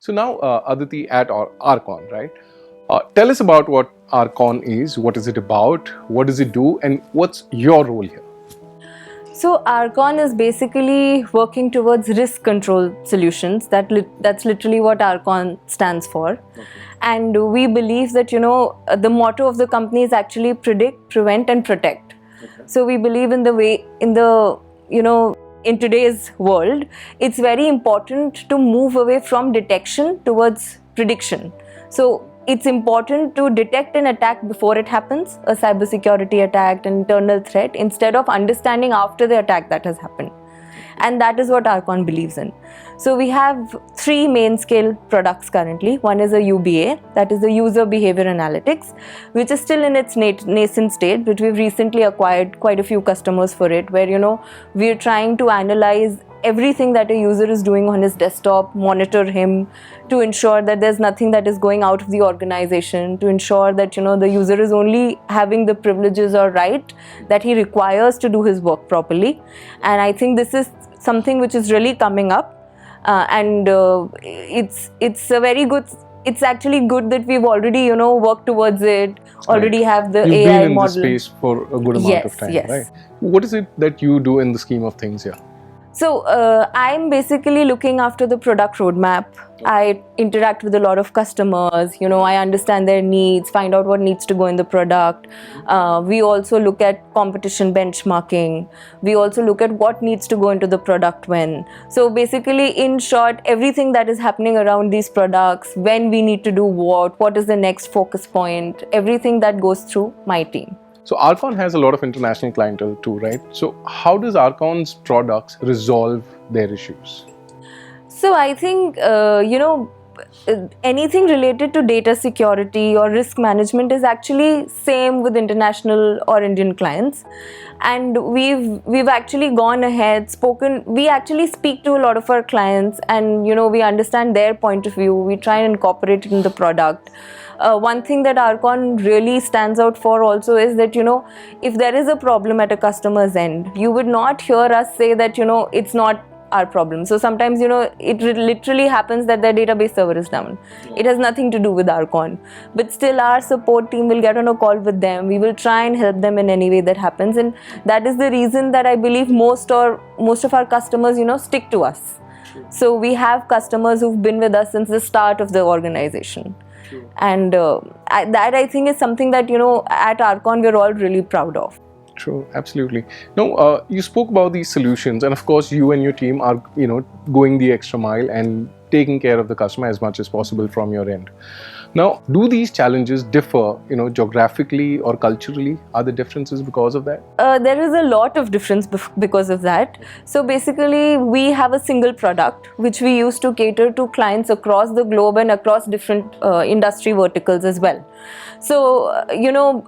So now, Aditi, at Arkon, right? Tell us about what Arkon is, what is it about, what does it do, and what's your role here? So Arkon is basically working towards risk control solutions. That's literally what Arkon stands for. Okay. And we believe that, the motto of the company is actually predict, prevent and protect. Okay. So we believe in in today's world, it's very important to move away from detection towards prediction. So it's important to detect an attack before it happens, a cybersecurity attack, an internal threat, instead of understanding after the attack that has happened. And that is what Arkon believes in. So we have 3 main scale products currently. One is a UBA, that is the user behavior analytics, which is still in its nascent state, but we've recently acquired quite a few customers for it, where we're trying to analyze everything that a user is doing on his desktop, monitor him to ensure that there's nothing that is going out of the organization, to ensure that the user is only having the privileges or right that he requires to do his work properly. And I think this is something which is really coming up, and it's a very good. It's actually good that we've already worked towards it. Already have the You've AI been in model. this space for a good amount of time, yes. right? What is it that you do in the scheme of things here? So I'm basically looking after the product roadmap. I interact with a lot of customers, I understand their needs, find out what needs to go in the product. We also look at competition benchmarking. We also look at what needs to go into the product when. So basically, in short, everything that is happening around these products, when we need to do what is the next focus point, everything that goes through my team. So Arkon has a lot of international clientele too, right? So how does Arkon's products resolve their issues? So I think, anything related to data security or risk management is actually same with international or Indian clients. And we've actually gone ahead, we actually speak to a lot of our clients, and we understand their point of view. We try and incorporate it in the product. One thing that Arkon really stands out for also is that, if there is a problem at a customer's end, you would not hear us say that, it's not our problem. So sometimes, it literally happens that their database server is down. Yeah. It has nothing to do with Arkon. But still, our support team will get on a call with them. We will try and help them in any way that happens. And that is the reason that I believe most of our customers, stick to us. True. So we have customers who've been with us since the start of the organization. True. And that I think is something that, at Arkon, we're all really proud of. True, absolutely. Now, you spoke about these solutions, and of course, you and your team are, going the extra mile and taking care of the customer as much as possible from your end. Now, do these challenges differ, geographically or culturally? Are there differences because of that? There is a lot of difference because of that. So basically, we have a single product which we use to cater to clients across the globe and across different industry verticals as well. So,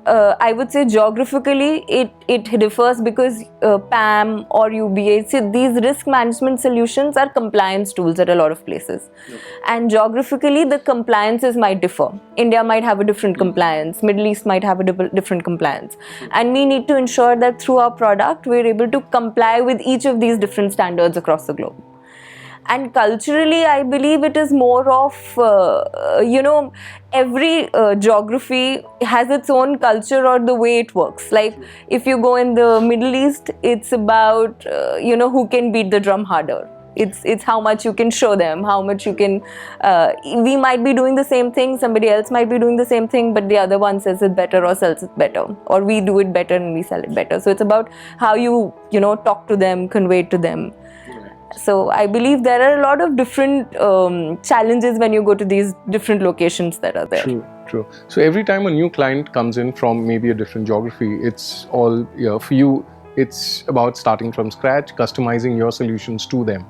I would say geographically it differs because PAM or UBA, see, these risk management solutions are compliance tools at a lot of places. Okay. And geographically, the compliances might differ. India might have a different compliance, Middle East might have a different compliance. And we need to ensure that through our product, we're able to comply with each of these different standards across the globe. And culturally, I believe it is more of, every geography has its own culture or the way it works. Like if you go in the Middle East, it's about, who can beat the drum harder. It's how much you can show them, how much you can, we might be doing the same thing, somebody else might be doing the same thing, but the other one says it better or sells it better, or we do it better and we sell it better. So it's about how you, talk to them, convey it to them. So I believe there are a lot of different challenges when you go to these different locations that are there. True. So every time a new client comes in from maybe a different geography, it's all, for you, it's about starting from scratch, customizing your solutions to them.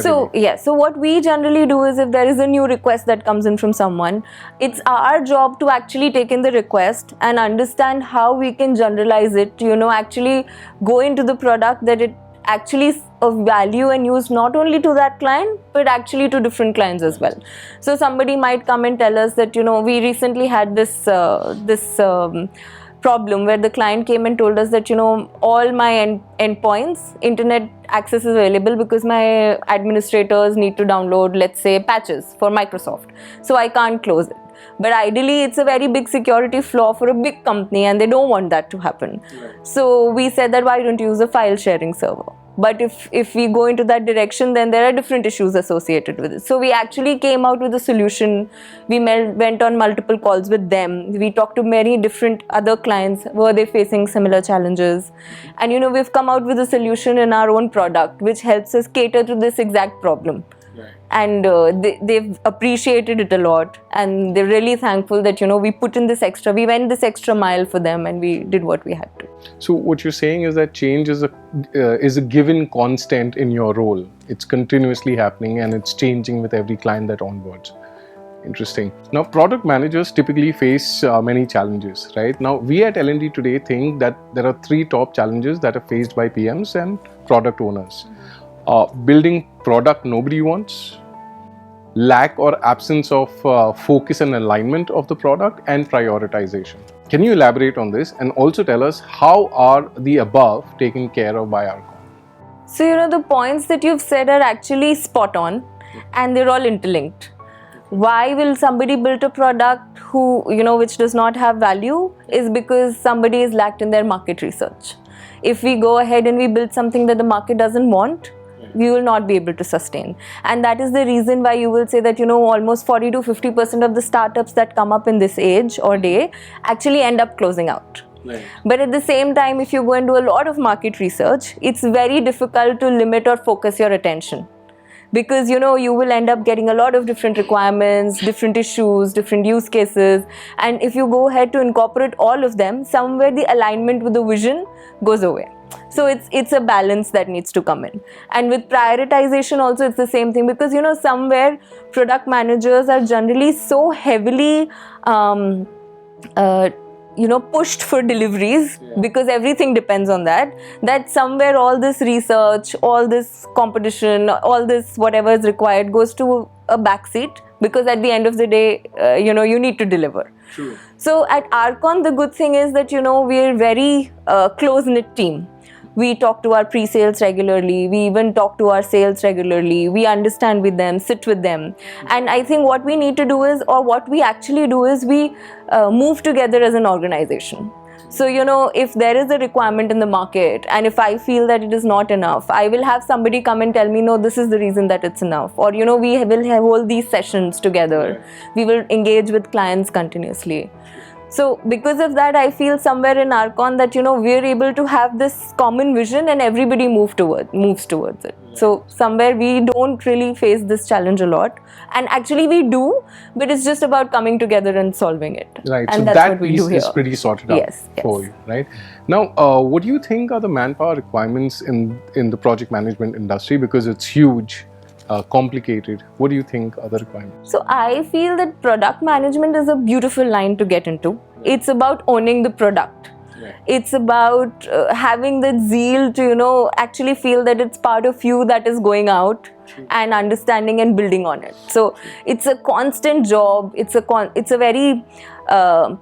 So what we generally do is, if there is a new request that comes in from someone, it's our job to actually take in the request and understand how we can generalize it, actually go into the product that it actually is of value and use not only to that client, but actually to different clients as well. So somebody might come and tell us that, we recently had this problem where the client came and told us that, all my endpoints, internet access is available because my administrators need to download, let's say, patches for Microsoft. So I can't close it. But ideally, it's a very big security flaw for a big company and they don't want that to happen. Right. So we said that why don't you use a file sharing server? But if we go into that direction, then there are different issues associated with it. So we actually came out with a solution. We went on multiple calls with them. We talked to many different other clients. Were they facing similar challenges? And we've come out with a solution in our own product, which helps us cater to this exact problem. Right. And they've appreciated it a lot, and they're really thankful that we put in this extra, we went this extra mile for them, and we did what we had to. So what you're saying is that change is a given constant in your role. It's continuously happening and it's changing with every client that onboards. Interesting. Now, product managers typically face many challenges, right? Now, we at LnDToday think that there are 3 top challenges that are faced by PMs and product owners. Building product nobody wants, lack or absence of focus and alignment of the product, and prioritization. Can you elaborate on this and also tell us how are the above taken care of by Arkon? So, the points that you've said are actually spot on, and they're all interlinked. Why will somebody build a product which does not have value? Is because somebody is lacked in their market research. If we go ahead and we build something that the market doesn't want, we will not be able to sustain. And that is the reason why you will say that, almost 40 to 50% of the startups that come up in this age or day actually end up closing out. Right. But at the same time, if you go and do a lot of market research, it's very difficult to limit or focus your attention. Because you will end up getting a lot of different requirements, different issues, different use cases, and if you go ahead to incorporate all of them, somewhere the alignment with the vision goes away. So it's a balance that needs to come in. And with prioritization also it's the same thing, because somewhere product managers are generally so heavily pushed for deliveries, because everything depends on that somewhere all this research, all this competition, all this whatever is required goes to a backseat, because at the end of the day, you need to deliver. True. So at Arkon, the good thing is that, we're very close-knit team. We talk to our pre-sales regularly. We even talk to our sales regularly. We understand with them, sit with them. And I think what we need to do is, or what we actually do is, we move together as an organization. So, if there is a requirement in the market and if I feel that it is not enough, I will have somebody come and tell me, no, this is the reason that it's enough. Or, we will hold these sessions together. We will engage with clients continuously. So because of that, I feel somewhere in Arkon that, we're able to have this common vision and everybody moves towards it. So somewhere we don't really face this challenge a lot. And actually we do, but it's just about coming together and solving it. Right, and so that's that what we piece do here. is pretty sorted out for you, right? Now, what do you think are the manpower requirements in the project management industry? Because it's huge. Complicated. What do you think are the requirements? So I feel that product management is a beautiful line to get into. It's about owning the product. It's about having the zeal to actually feel that it's part of you that is going out and understanding and building on it. So it's a constant job. It's a very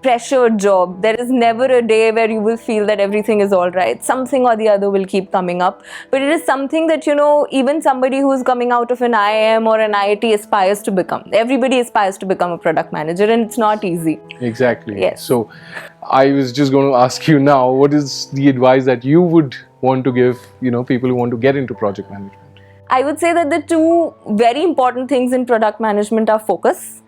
pressured job. There is never a day where you will feel that everything is all right. Something or the other will keep coming up. But it is something that, even somebody who is coming out of an IIM or an IIT aspires to become. Everybody aspires to become a product manager, and it's not easy. Exactly. Yes. So I was just going to ask you now, what is the advice that you would want to give, people who want to get into project management? I would say that the 2 very important things in product management are focus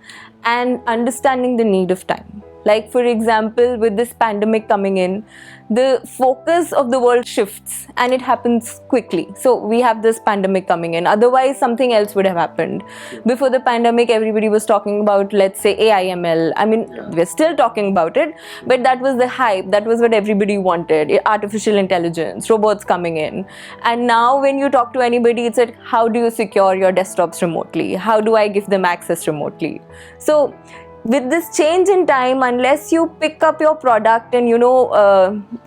and understanding the need of time. Like, for example, with this pandemic coming in, the focus of the world shifts and it happens quickly. So we have this pandemic coming in. Otherwise, something else would have happened. Before the pandemic, everybody was talking about, let's say, AI, ML. I mean, we're still talking about it, but that was the hype. That was what everybody wanted. Artificial intelligence, robots coming in. And now when you talk to anybody, it's like, how do you secure your desktops remotely? How do I give them access remotely? So with this change in time, unless you pick up your product and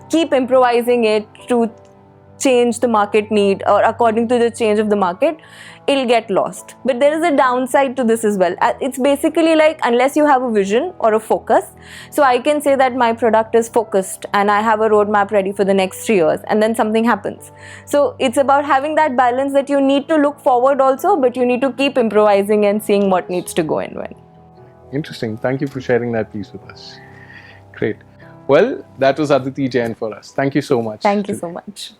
keep improvising it to change the market need or according to the change of the market, it'll get lost. But there is a downside to this as well. It's basically like, unless you have a vision or a focus, so I can say that my product is focused and I have a roadmap ready for the next 3 years, and then something happens. So it's about having that balance that you need to look forward also, but you need to keep improvising and seeing what needs to go in when. Interesting. Thank you for sharing that piece with us. Great. Well, that was Aditi Jain for us. Thank you so much. Thank you so much.